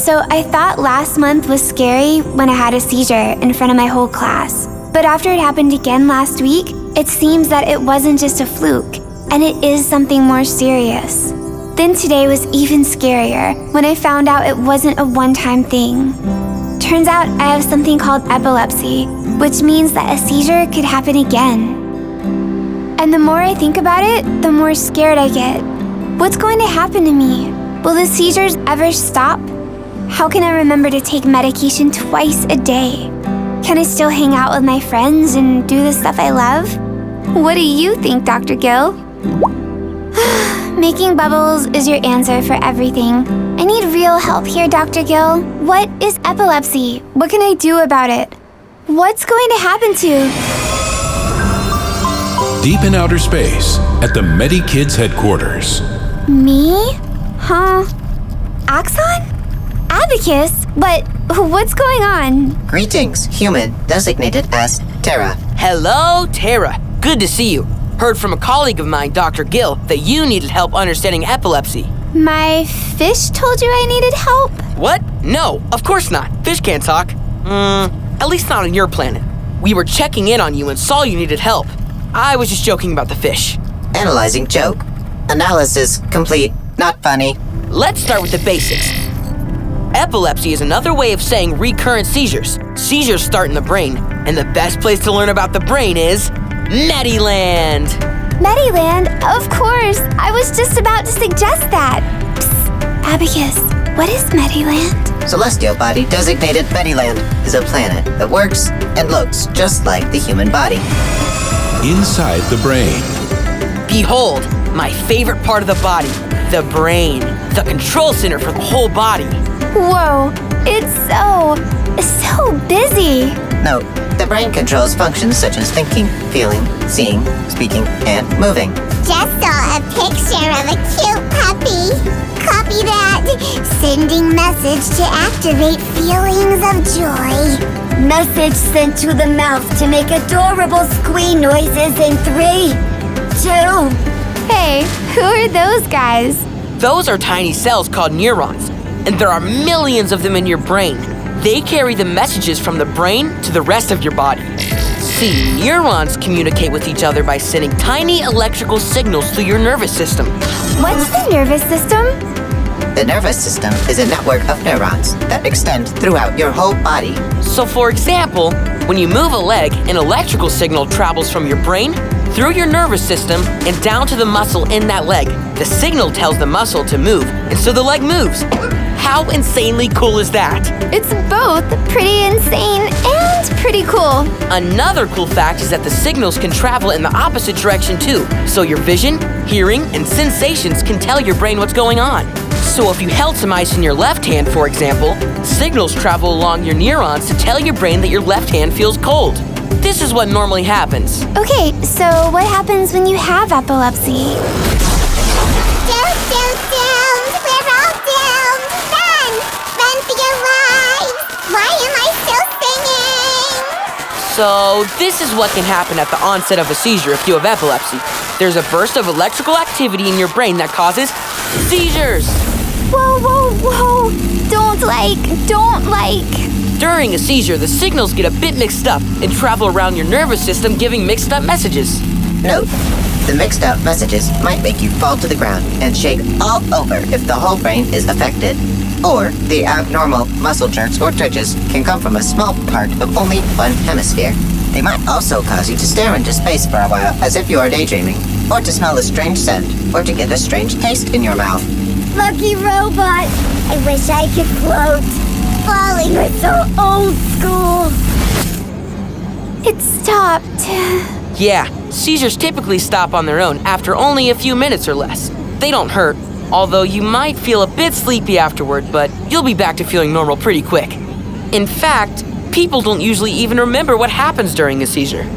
So I thought last month was scary when I had a seizure in front of my whole class. But after it happened again last week, it seems that it wasn't just a fluke, and it is something more serious. Then today was even scarier when I found out it wasn't a one-time thing. Turns out I have something called epilepsy, which means that a seizure could happen again. And the more I think about it, the more scared I get. What's going to happen to me? Will the seizures ever stop? How can I remember to take medication twice a day? Can I still hang out with my friends and do the stuff I love? What do you think, Dr. Gill? Making bubbles is your answer for everything. I need real help here, Dr. Gill. What is epilepsy? What can I do about it? What's going to happen to... Deep in outer space, at the MediKids headquarters. Me? Huh? Axon? Abacus? But what's going on? Greetings, human, designated as Terra. Hello, Tara. Good to see you. Heard from a colleague of mine, Dr. Gill, that you needed help understanding epilepsy. My fish told you I needed help? What? No, of course not. Fish can't talk. At least not on your planet. We were checking in on you and saw you needed help. I was just joking about the fish. Analyzing joke. Analysis complete. Not funny. Let's start with the basics. Epilepsy is another way of saying recurrent seizures. Seizures start in the brain, and the best place to learn about the brain is Mediland. Mediland? Of course. I was just about to suggest that. Psst, Abacus, what is Mediland? Celestial body designated Mediland is a planet that works and looks just like the human body. Inside the brain. Behold, my favorite part of the body, the brain, the control center for the whole body. Whoa, it's so busy. Note, the brain controls functions such as thinking, feeling, seeing, speaking, and moving. Just saw a picture of a cute puppy. Copy that. Sending message to activate feelings of joy. Message sent to the mouth to make adorable squee noises in 3, 2. Hey, who are those guys? Those are tiny cells called neurons, and there are millions of them in your brain. They carry the messages from the brain to the rest of your body. See, neurons communicate with each other by sending tiny electrical signals through your nervous system. What's the nervous system? The nervous system is a network of neurons that extend throughout your whole body. So for example, when you move a leg, an electrical signal travels from your brain through your nervous system and down to the muscle in that leg. The signal tells the muscle to move, and so the leg moves. How insanely cool is that? It's both pretty insane and pretty cool. Another cool fact is that the signals can travel in the opposite direction too, so your vision, hearing, and sensations can tell your brain what's going on. So if you held some ice in your left hand, for example, signals travel along your neurons to tell your brain that your left hand feels cold. This is what normally happens. Okay, so what happens when you have epilepsy? Don't, we're all doomed. Run for your lives. Why am I still singing? So this is what can happen at the onset of a seizure if you have epilepsy. There's a burst of electrical activity in your brain that causes seizures. Whoa. Don't like. During a seizure, the signals get a bit mixed up and travel around your nervous system giving mixed up messages. Note, the mixed up messages might make you fall to the ground and shake all over if the whole brain is affected. Or the abnormal muscle jerks or twitches can come from a small part of only one hemisphere. They might also cause you to stare into space for a while as if you are daydreaming, or to smell a strange scent, or to get a strange taste in your mouth. Lucky robot. I wish I could float. Falling was so old school. It stopped. Yeah, seizures typically stop on their own after only a few minutes or less. They don't hurt, although you might feel a bit sleepy afterward, but you'll be back to feeling normal pretty quick. In fact, people don't usually even remember what happens during a seizure.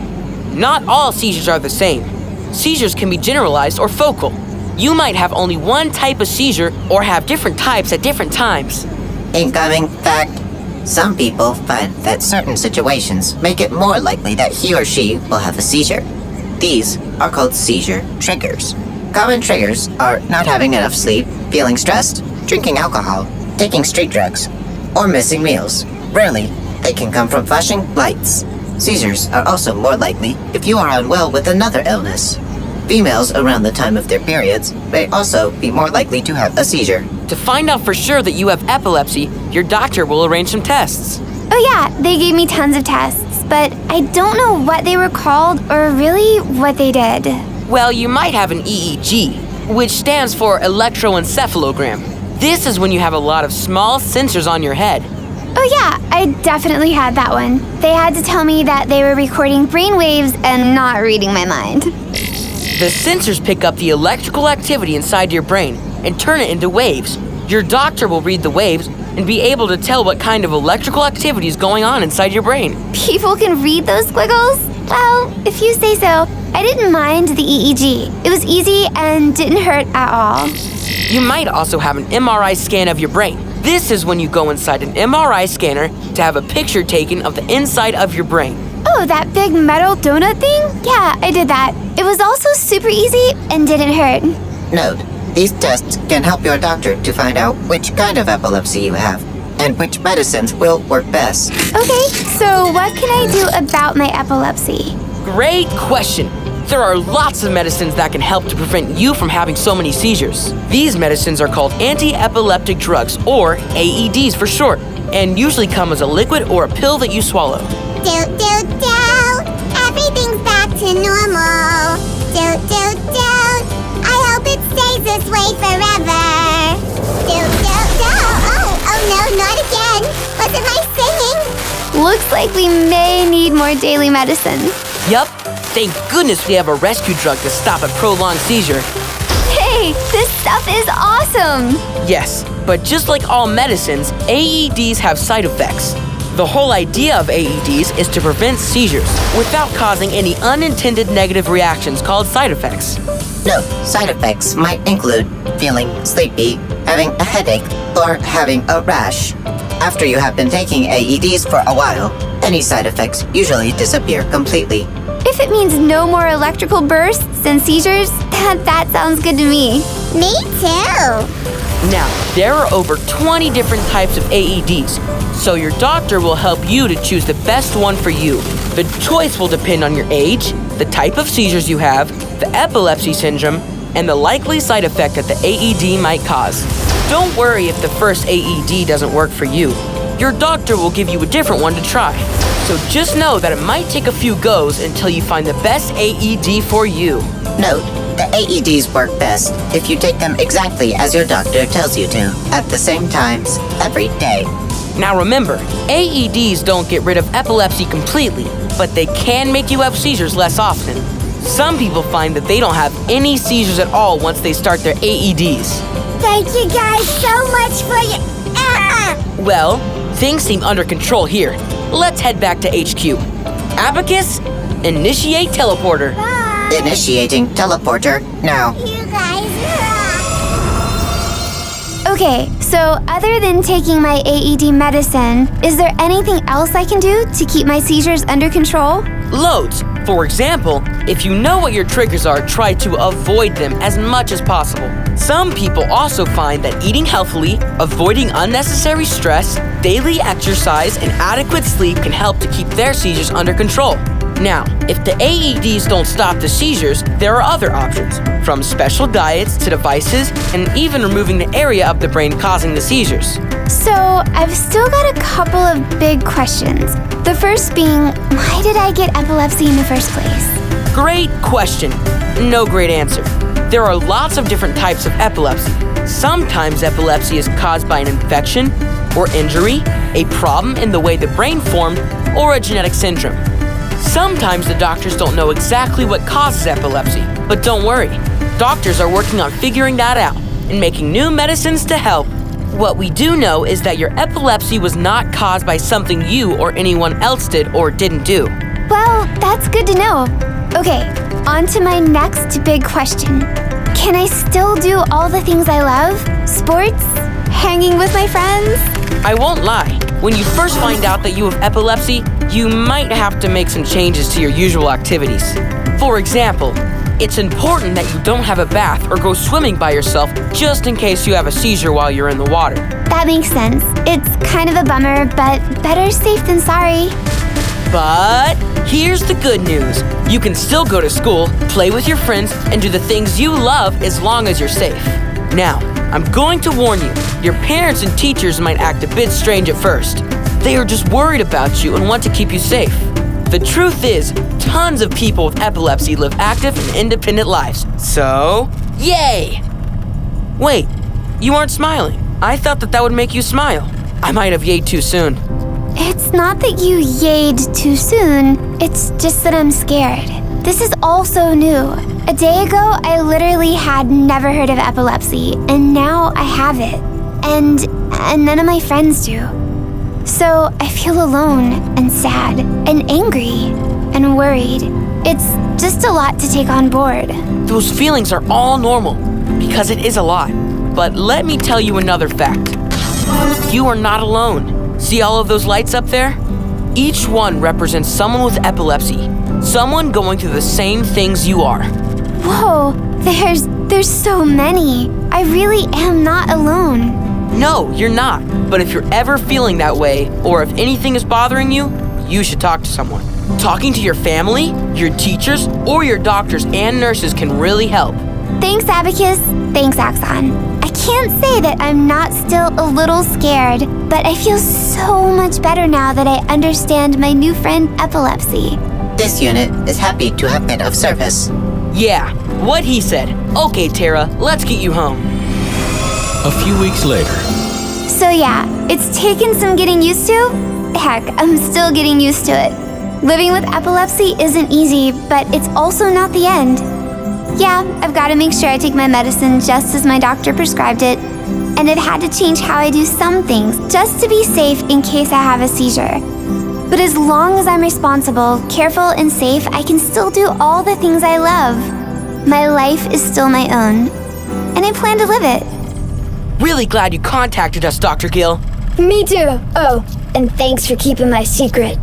Not all seizures are the same. Seizures can be generalized or focal. You might have only one type of seizure or have different types at different times. Incoming fact. Some people find that certain situations make it more likely that he or she will have a seizure. These are called seizure triggers. Common triggers are not having enough sleep, feeling stressed, drinking alcohol, taking street drugs, or missing meals. Rarely, they can come from flashing lights. Seizures are also more likely if you are unwell with another illness. Females around the time of their periods may also be more likely to have a seizure. To find out for sure that you have epilepsy, your doctor will arrange some tests. Oh yeah, they gave me tons of tests, but I don't know what they were called or really what they did. Well, you might have an EEG, which stands for electroencephalogram. This is when you have a lot of small sensors on your head. Oh yeah, I definitely had that one. They had to tell me that they were recording brain waves and not reading my mind. The sensors pick up the electrical activity inside your brain and turn it into waves. Your doctor will read the waves and be able to tell what kind of electrical activity is going on inside your brain. People can read those squiggles? Well, if you say so. I didn't mind the EEG. It was easy and didn't hurt at all. You might also have an MRI scan of your brain. This is when you go inside an MRI scanner to have a picture taken of the inside of your brain. Oh, that big metal donut thing? Yeah, I did that. It was also super easy and didn't hurt. Note, these tests can help your doctor to find out which kind of epilepsy you have and which medicines will work best. Okay, so what can I do about my epilepsy? Great question. There are lots of medicines that can help to prevent you from having so many seizures. These medicines are called anti-epileptic drugs, or AEDs for short, and usually come as a liquid or a pill that you swallow. Everything's back to normal. I hope it stays this way forever. Oh no, not again. Wasn't I singing? Looks like we may need more daily medicine. Yup. Thank goodness we have a rescue drug to stop a prolonged seizure. Hey, this stuff is awesome! Yes, but just like all medicines, AEDs have side effects. The whole idea of AEDs is to prevent seizures without causing any unintended negative reactions called side effects. Note, side effects might include feeling sleepy, having a headache, or having a rash. After you have been taking AEDs for a while, any side effects usually disappear completely. If it means no more electrical bursts and seizures, that sounds good to me. Me too. Now, there are over 20 different types of AEDs, so your doctor will help you to choose the best one for you. The choice will depend on your age, the type of seizures you have, the epilepsy syndrome, and the likely side effect that the AED might cause. Don't worry if the first AED doesn't work for you. Your doctor will give you a different one to try. So just know that it might take a few goes until you find the best AED for you. Note, the AEDs work best if you take them exactly as your doctor tells you to, at the same times, every day. Now remember, AEDs don't get rid of epilepsy completely, but they can make you have seizures less often. Some people find that they don't have any seizures at all once they start their AEDs. Thank you guys so much for your... Well, things seem under control here. Let's head back to HQ. Abacus, initiate teleporter. Initiating teleporter now. You guys rock. Okay, so other than taking my AED medicine, is there anything else I can do to keep my seizures under control? Loads. For example, if you know what your triggers are, try to avoid them as much as possible. Some people also find that eating healthily, avoiding unnecessary stress, daily exercise, and adequate sleep can help to keep their seizures under control. Now, if the AEDs don't stop the seizures, there are other options, from special diets to devices, and even removing the area of the brain causing the seizures. So, I've still got a couple of big questions. The first being, why did I get epilepsy in the first place? Great question. No great answer. There are lots of different types of epilepsy. Sometimes epilepsy is caused by an infection or injury, a problem in the way the brain formed, or a genetic syndrome. Sometimes the doctors don't know exactly what causes epilepsy, but don't worry. Doctors are working on figuring that out and making new medicines to help. What we do know is that your epilepsy was not caused by something you or anyone else did or didn't do. Well, that's good to know. Okay, on to my next big question. Can I still do all the things I love? Sports? Hanging with my friends? I won't lie. When you first find out that you have epilepsy, you might have to make some changes to your usual activities. For example, It's important that you don't have a bath or go swimming by yourself just in case you have a seizure while you're in the water. That makes sense. It's kind of a bummer, but better safe than sorry. But here's the good news. You can still go to school, play with your friends, and do the things you love as long as you're safe. Now, I'm going to warn you, your parents and teachers might act a bit strange at first. They are just worried about you and want to keep you safe. The truth is, tons of people with epilepsy live active and independent lives. So, yay! Wait, you aren't smiling. I thought that would make you smile. I might have yayed too soon. It's not that you yayed too soon, it's just that I'm scared. This is all so new. A day ago, I literally had never heard of epilepsy, and now I have it. And none of my friends do. So I feel alone and sad and angry and worried. It's just a lot to take on board. Those feelings are all normal, because it is a lot. But let me tell you another fact. You are not alone. See all of those lights up there? Each one represents someone with epilepsy, someone going through the same things you are. Whoa, there's so many. I really am not alone. No, you're not. But if you're ever feeling that way, or if anything is bothering you, you should talk to someone. Talking to your family, your teachers, or your doctors and nurses can really help. Thanks, Abacus. Thanks, Axon. I can't say that I'm not still a little scared, but I feel so much better now that I understand my new friend, Epilepsy. This unit is happy to have been of service. Yeah, what he said. Okay, Tara, let's get you home. A few weeks later. So yeah, it's taken some getting used to. Heck, I'm still getting used to it. Living with epilepsy isn't easy, but it's also not the end. Yeah, I've got to make sure I take my medicine just as my doctor prescribed it, and I've had to change how I do some things just to be safe in case I have a seizure. But as long as I'm responsible, careful, and safe, I can still do all the things I love. My life is still my own, and I plan to live it. Really glad you contacted us, Dr. Gill. Me too. Oh, and thanks for keeping my secret.